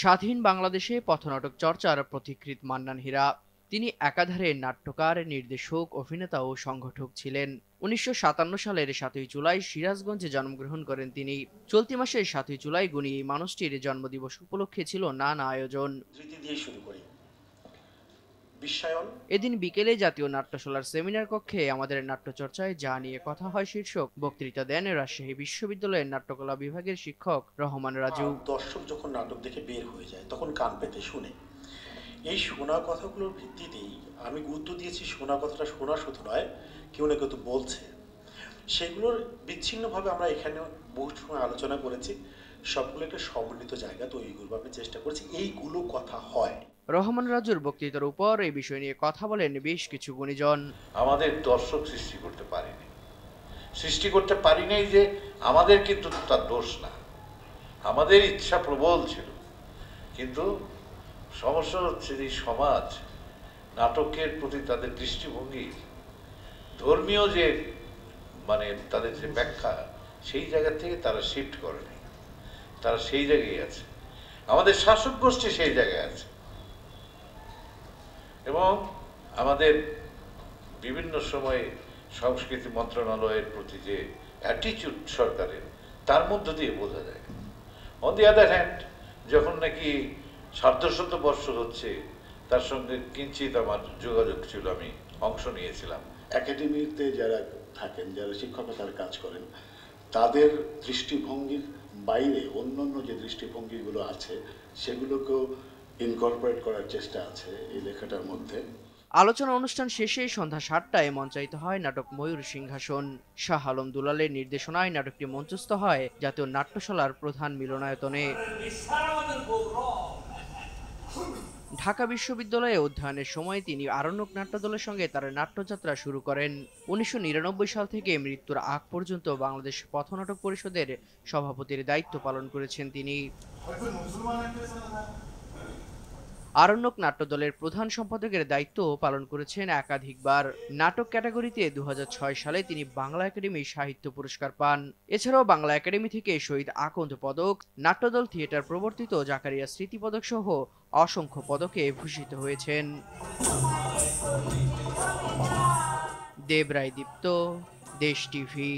স্বাধীন বাংলাদেশে পথনাটক চর্চার পথিকৃৎ মান্নান হীরা। তিনি একাধারে নাট্যকার, নির্দেশক, অভিনেতা ও সংগঠক ছিলেন। ১৯৫৭ সালের ৭ই জুলাই সিরাজগঞ্জে জন্মগ্রহণ করেন তিনি। চলতি মাসের ৭ই জুলাই গুণী এই মানুষটির জন্মদিবস উপলক্ষে ছিল নানা আয়োজন। স্মৃতি দিয়ে শুরু করি। বিশ্বায়ন। এদিন বিকেলে জাতীয় নাট্যশালার সেমিনার কক্ষে আমাদের নাট্যচর্চায় যা নিয়ে কথা হয় শীর্ষক বক্তৃতা দেন রাজশাহী বিশ্ববিদ্যালয়ের নাট্যকলা বিভাগের শিক্ষক রহমান রাজু। দর্শক যখন নাটক দেখে বের হয়ে যায় তখন কান পেতে শুনে। এই শোনা কথাগুলোর ভিত্তিতেই আমি গুরুত্ব দিয়েছি শোনা কথাটা শোনা শুধু নয়, কেউ না কেউ তো বলছে। সেগুলোর বিচ্ছিন্নভাবে আমরা এখানে বহু সময় আলোচনা করেছি, সবগুলো একটা সমন্বিত জায়গা তৈরি করবো আমি চেষ্টা করছি, এইগুলো কথা হয়। রহমান রাজুর বক্তৃতার উপর এই বিষয় নিয়ে কথা বলেন বেশ কিছু গুণীজন। আমাদের দর্শক সৃষ্টি করতে পারি নাই যে আমাদের কিন্তু তার দোষ না, আমাদের ইচ্ছা প্রবল ছিল। কিন্তু সমস্যা হচ্ছে যে সমাজ নাটকের প্রতি তাদের দৃষ্টিভঙ্গি, ধর্মীয় যে তাদের যে ব্যাখ্যা, সেই জায়গা থেকে তারা শিফট করেনি, তারা সেই জায়গায় আছে। আমাদের শাসক গোষ্ঠী সেই জায়গায় আছে এবং আমাদের বিভিন্ন সময়ে সংস্কৃতি মন্ত্রণালয়ের প্রতি যে অ্যাটিচিউড সরকারের, তার মধ্য দিয়ে বোঝা যায়। অন দি আদার হ্যান্ড, যখন নাকি সার্ধশত বর্ষ হচ্ছে, তার সঙ্গে কিঞ্চিত আমার যোগাযোগ ছিল, আমি অংশ নিয়েছিলাম। একাডেমিতে যারা থাকেন, যারা শিক্ষকতার কাজ করেন, তাদের দৃষ্টিভঙ্গির বাইরে অন্যান্য যে দৃষ্টিভঙ্গিগুলো আছে সেগুলোকেও ইনকর্পোরেট করার চেষ্টা আছে এই লেখাটার মধ্যে। আলোচনা অনুষ্ঠান শেষে সন্ধ্যা ৭টায় মঞ্চায়িত হয় নাটক ময়ূর সিংহাসন। শাহ আলম দুলালের নির্দেশনায় নাটকটি মঞ্চস্থ হয় জাতীয় নাট্যশালার প্রধান মিলনায়তনে। ঢাকা বিশ্ববিদ্যালয়ে অধ্যয়নের সময় তিনি আরণ্যক নাট্যদলের সঙ্গে তার নাট্যযাত্রা শুরু করেন। ১৯৯৯ সাল থেকে মৃত্যুর আগ পর্যন্ত বাংলাদেশ পথনাটক পরিষদের সভাপতির দায়িত্ব পালন করেছেন তিনি। আরণ্যক নাট্যদলের প্রধান সম্পাদকের দায়িত্ব পালন করেছেন একাধিকবার। নাটক ক্যাটাগরিতে ২০০৬ সালে তিনি বাংলা একাডেমি সাহিত্য পুরস্কার পান। এছাড়াও বাংলা একাডেমি থেকে শহীদ আকন্দ পদক, নাট্যদল থিয়েটার প্রবর্তিত জাকারিয়া স্মৃতি পদক সহ অসংখ্য পদকে ভূষিত হয়েছেন। দেব রায় দীপ্ত, দেশ টিভি।